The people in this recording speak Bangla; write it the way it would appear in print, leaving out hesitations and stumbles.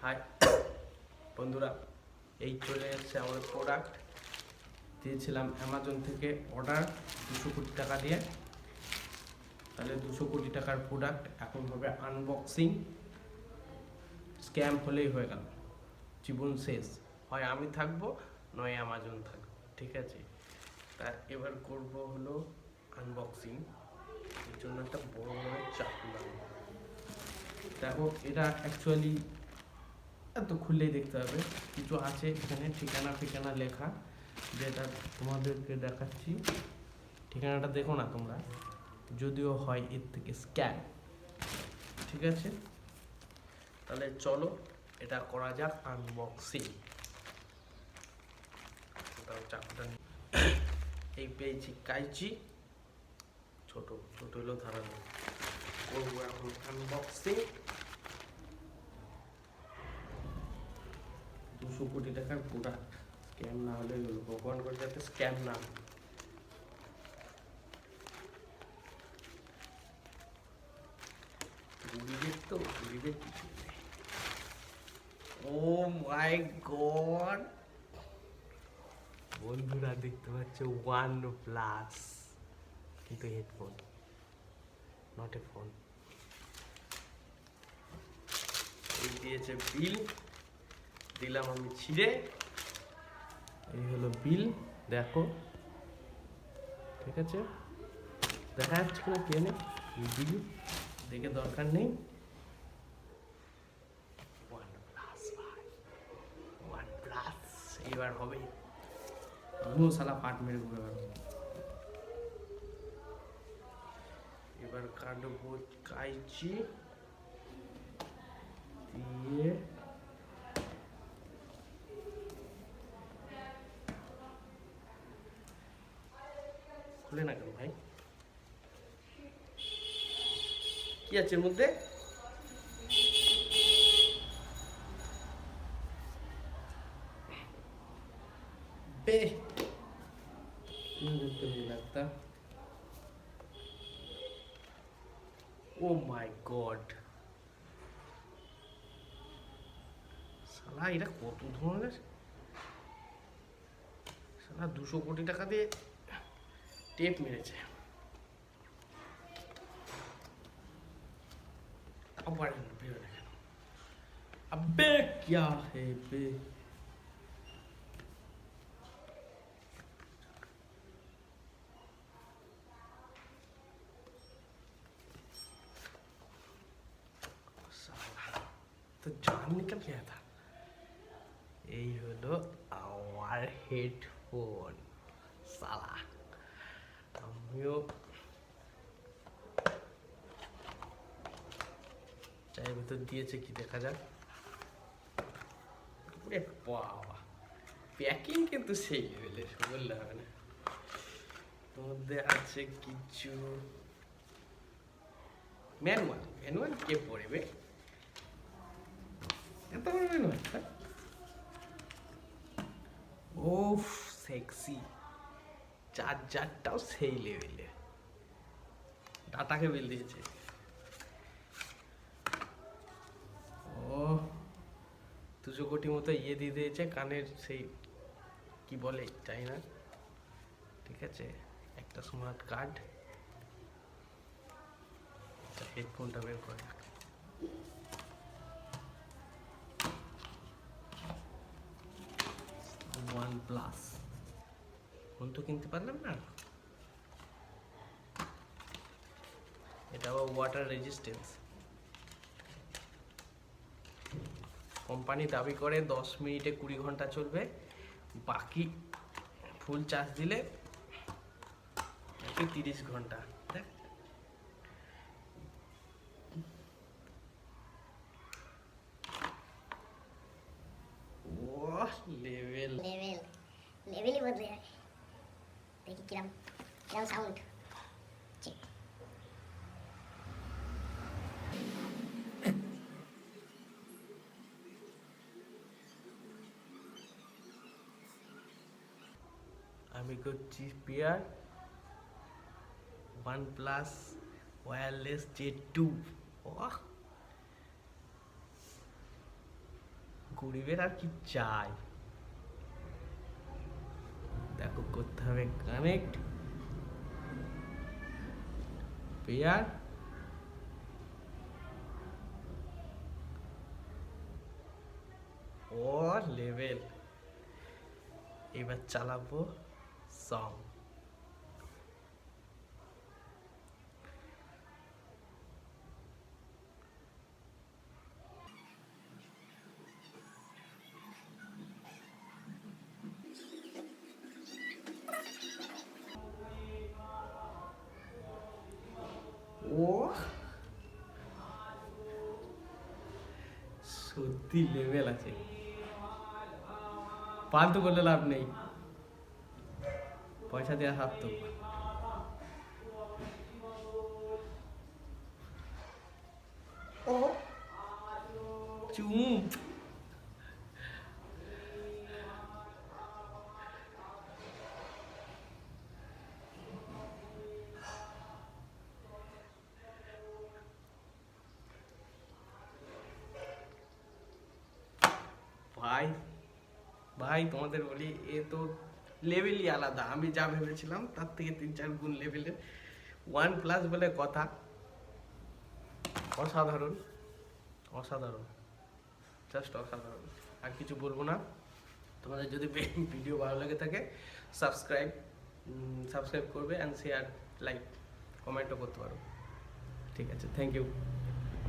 হাই বন্ধুরা, এই চলে এসেছে আমাদের প্রোডাক্ট। দিয়েছিলাম অ্যামাজন থেকে অর্ডার 200 কোটি টাকা দিয়ে। তাহলে 200 কোটি টাকার প্রোডাক্ট এখন হবে আনবক্সিং। স্ক্যাম হলেই হয়ে গেল, জীবন শেষ। হয় আমি থাকবো, নয় অ্যামাজন থাকবো, ঠিক আছে? তা এবার করব হলো আনবক্সিং। এর জন্য একটা বড় বড় চাকু লাগবে। দেখো, এটা অ্যাকচুয়ালি এত খুললেই দেখতে হবে, কিছু আছে এখানে ঠিকানা লেখা, যেটা তোমাদেরকে দেখাচ্ছি। ঠিকানাটা দেখো না তোমরা, যদিও হয় এর থেকে স্ক্যাম, ঠিক আছে? তাহলে চলো এটা করা যাক আনবক্সিং। চাকুটা এই পেয়েছি কাইচি, ছোট ছোট হলেও ধারালো। করবো এখন আনবক্সিং। 200 কোটি টাকার প্রোডাক্ট, স্ক্যাম না হলে হলো, ভগবান করে যাতে স্ক্যাম না হয়। গরিবের তো গরিবের কিছু নেই। ও মাই গড, বন্ধুরা দেখতে পাচ্ছ OnePlus, কিন্তু হেডফোন, নট এ ফোন। এই দিয়েছে বিল, দিলাম আমি ছিঁড়ে। এই হলো বিল, দেখো, ঠিক আছে? দেখা যাচ্ছে কিনা কে নেই, বিল দেখে দরকার নেই। OnePlus এবার হবে, আমিও সালা পাট মেরে ঘুরে বেড়াবো। এবার কাটবো কাইচি দিয়ে। খুলে না কেন ভাই, কি আছে এর মধ্যে? বে लगता, ও মাই গড, শালা এটা কত ধরনের! শালা 200 কোটি টাকা দিয়ে টেপ মেরেছে। তাও পারে না, বেরোয় না কেন? আবে क्या है बे, তো জান নিকল গया था। এই হলো আমার হেডফোন, সালা আমিও চাই। ভিতর দিয়েছে কি দেখা যাক। বাবা, প্যাকিং কিন্তু সেই লেভেলের, বললে হবে না। মধ্যে আছে কিছু ম্যানুয়াল কে পড়বে এত বড় ম্যানুয়াল? ও সেক্সি, চার্জারটাও সেই লেভেলে, ডাটা কেবল দিয়েছে। ও 200 কোটি মতো ইয়ে দিয়ে দিয়েছে কানের, সেই কি বলে জানি না, ঠিক আছে? একটা স্মার্ট কার্ড। হেডফোনটা বের করে OnePlus, ফোন তো কিনতে পারলাম না। এটা আবার ওয়াটার রেজিস্ট্যান্স। কোম্পানি দাবি করে 10 মিনিটে 20 ঘন্টা চলবে, বাকি ফুল চার্জ দিলে 30 ঘন্টা। দেখ, ও লেভেল লেভেল লেভেলই বদলে যায়। দেখি কিরম কিরম সাউন্ড। চেক। আমি করছি পেয়ার OnePlus ওয়্যারলেস Z2। গরিবের আর কি চাই। দেখো করতে হবে কানেক্ট পেয়ার, ও লেভেল। এবার চালাবো সং। ও সত্যি লেভেল আছে, ফালতু করলে লাভ নেই, পয়সা দেওয়া সার্থক। ও চুমু ভাই ভাই তোমাদের বলি, এ তো লেভেলই আলাদা। আমি যা ভেবেছিলাম তার থেকে 3-4 গুণ লেভেলের। OnePlus বলে কথা, অসাধারণ অসাধারণ, জাস্ট অসাধারণ। আর কিছু বলবো না। তোমাদের যদি ভিডিও ভালো লাগে থাকে সাবস্ক্রাইব করবে, অ্যান্ড শেয়ার, লাইক, কমেন্টও করতে পারো। ঠিক আছে, থ্যাংক ইউ।